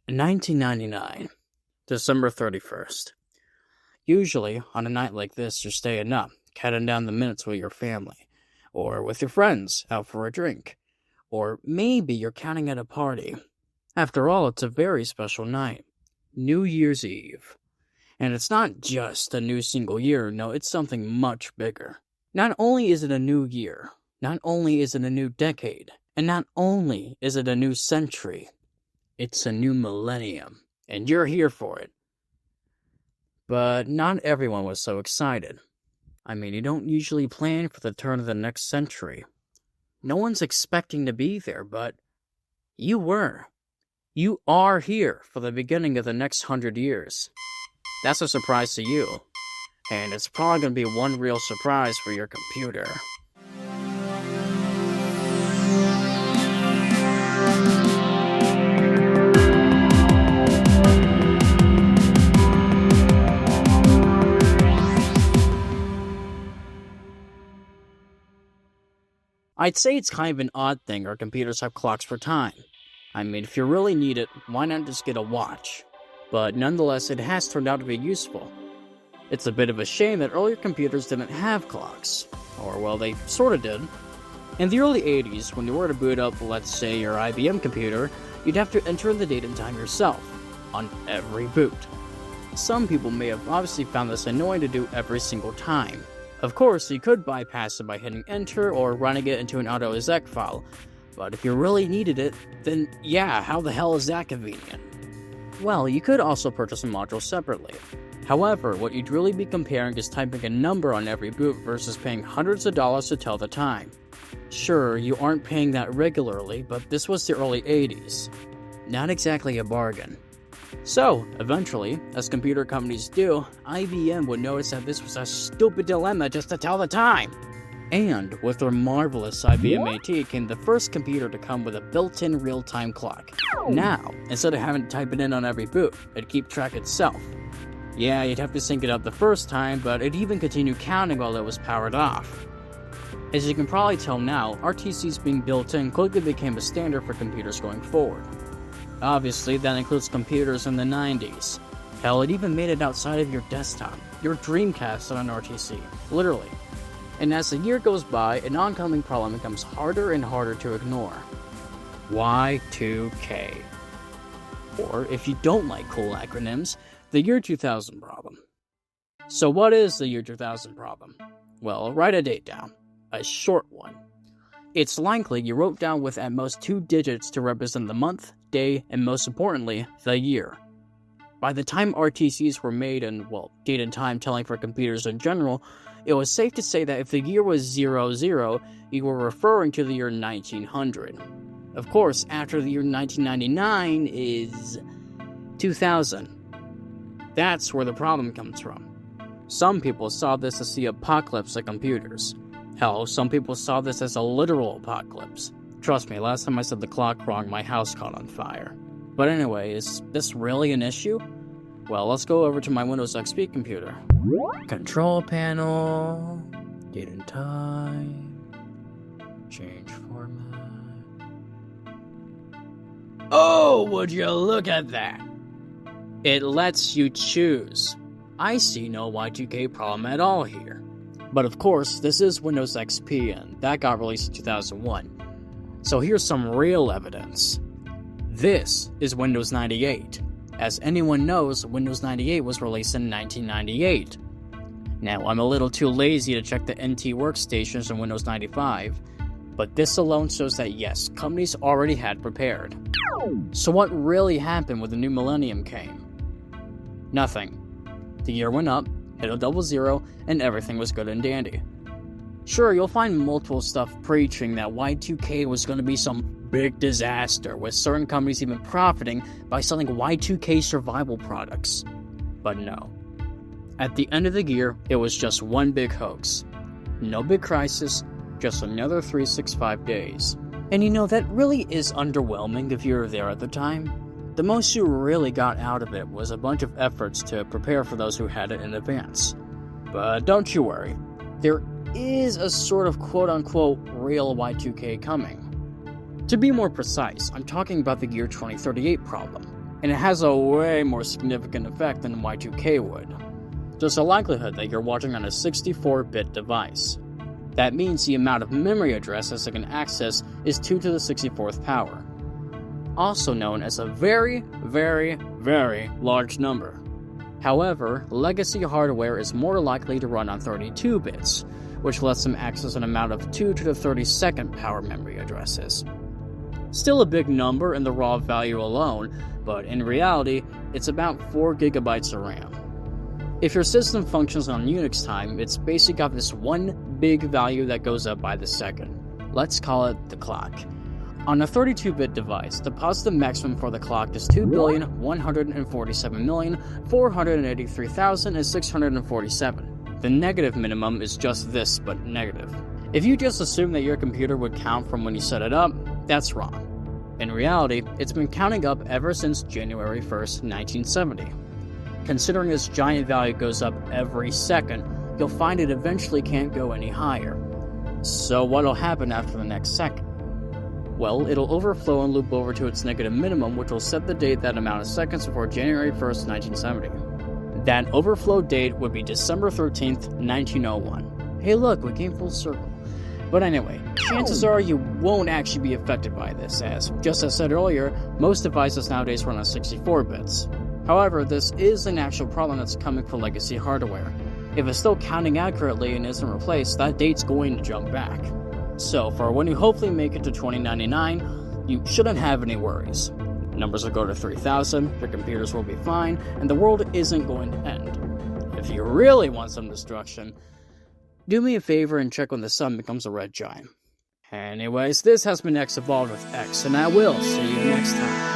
1999, December 31st. Usually, on a night like this, you're staying up, counting down the minutes with your family, or with your friends out for a drink, or maybe you're counting at a party. After all, it's a very special night. New Year's Eve. And it's not just a new single year, no, it's something much bigger. Not only is it a new year, not only is it a new decade, and not only is it a new century, it's a new millennium, and you're here for it. But not everyone was so excited. I mean, you don't usually plan for the turn of the next century. No one's expecting to be there, but you were. You are here for the beginning of the next 100 years. That's a surprise to you, and it's probably going to be one real surprise for your computer. I'd say it's kind of an odd thing our computers have clocks for time. I mean, if you really need it, why not just get a watch? But nonetheless, it has turned out to be useful. It's a bit of a shame that earlier computers didn't have clocks. Or, well, they sorta did. In the early 80s, when you were to boot up, let's say, your IBM computer, you'd have to enter in the date and time yourself, on every boot. Some people may have obviously found this annoying to do every single time. Of course, you could bypass it by hitting enter or running it into an auto-exec file, but if you really needed it, then yeah, how the hell is that convenient? Well, you could also purchase a module separately. However, what you'd really be comparing is typing a number on every boot versus paying hundreds of dollars to tell the time. Sure, you aren't paying that regularly, but this was the early 80s. Not exactly a bargain. So, eventually, as computer companies do, IBM would notice that this was a stupid dilemma just to tell the time. And with their marvelous IBM AT came the first computer to come with a built-in real-time clock. Now, instead of having to type it in on every boot, it'd keep track itself. Yeah, you'd have to sync it up the first time, but it'd even continue counting while it was powered off. As you can probably tell now, RTCs being built in quickly became a standard for computers going forward. Obviously, that includes computers in the 90s. Hell, it even made it outside of your desktop, your Dreamcast on an RTC, literally. And as the year goes by, an oncoming problem becomes harder and harder to ignore. Y2K. Or, if you don't like cool acronyms, the year 2000 problem. So what is the year 2000 problem? Well, write a date down. A short one. It's likely you wrote down with at most 2 digits to represent the month, day, and most importantly, the year. By the time RTCs were made and, well, date and time telling for computers in general, it was safe to say that if the year was 00, you were referring to the year 1900. Of course, after the year 1999 is 2000. That's where the problem comes from. Some people saw this as the apocalypse of computers. Hell, some people saw this as a literal apocalypse. Trust me, last time I said the clock wrong, my house caught on fire. But anyway, is this really an issue? Well, let's go over to my Windows XP computer. Control panel, date and time, change format. Oh, would you look at that? It lets you choose. I see no Y2K problem at all here. But of course, this is Windows XP and that got released in 2001. So here's some real evidence. This is Windows 98. As anyone knows, Windows 98 was released in 1998. Now, I'm a little too lazy to check the NT workstations in Windows 95, but this alone shows that yes, companies already had prepared. So what really happened when the new millennium came? Nothing. The year went up, hit a 00, and everything was good and dandy. Sure, you'll find multiple stuff preaching that Y2K was going to be some big disaster, with certain companies even profiting by selling Y2K survival products. But no. At the end of the year, it was just one big hoax. No big crisis, just another 365 days. And you know, that really is underwhelming if you were there at the time. The most you really got out of it was a bunch of efforts to prepare for those who had it in advance. But don't you worry, there is a sort of quote-unquote real Y2K coming. To be more precise, I'm talking about the year 2038 problem. and it has a way more significant effect than Y2K would. There's a likelihood that you're watching on a 64-bit device. That means the amount of memory addresses it can access is 2 to the 64th power, also known as a very, very, very large number. However, legacy hardware is more likely to run on 32 bits, which lets them access an amount of 2 to the 32nd power memory addresses. Still a big number in the raw value alone, but in reality, it's about 4 gigabytes of RAM. If your system functions on Unix time, it's basically got this one big value that goes up by the second. Let's call it the clock. On a 32-bit device, the positive maximum for the clock is 2,147,483,647. The negative minimum is just this, but negative. If you just assume that your computer would count from when you set it up, that's wrong. In reality, it's been counting up ever since January 1st, 1970. Considering this giant value goes up every second, you'll find it eventually can't go any higher. So what'll happen after the next second? Well, it'll overflow and loop over to its negative minimum, which will set the date that amount of seconds before January 1st, 1970. That overflow date would be December 13th, 1901. Hey look, we came full circle. But anyway, chances are you won't actually be affected by this, as, just as said earlier, most devices nowadays run on 64 bits. However, this is an actual problem that's coming for legacy hardware. If it's still counting accurately and isn't replaced, that date's going to jump back. So, for when you hopefully make it to 2099, you shouldn't have any worries. Numbers will go to 3000, your computers will be fine, and the world isn't going to end. If you really want some destruction, do me a favor and check when the sun becomes a red giant. Anyways, this has been X Evolved with X, and I will see you next time.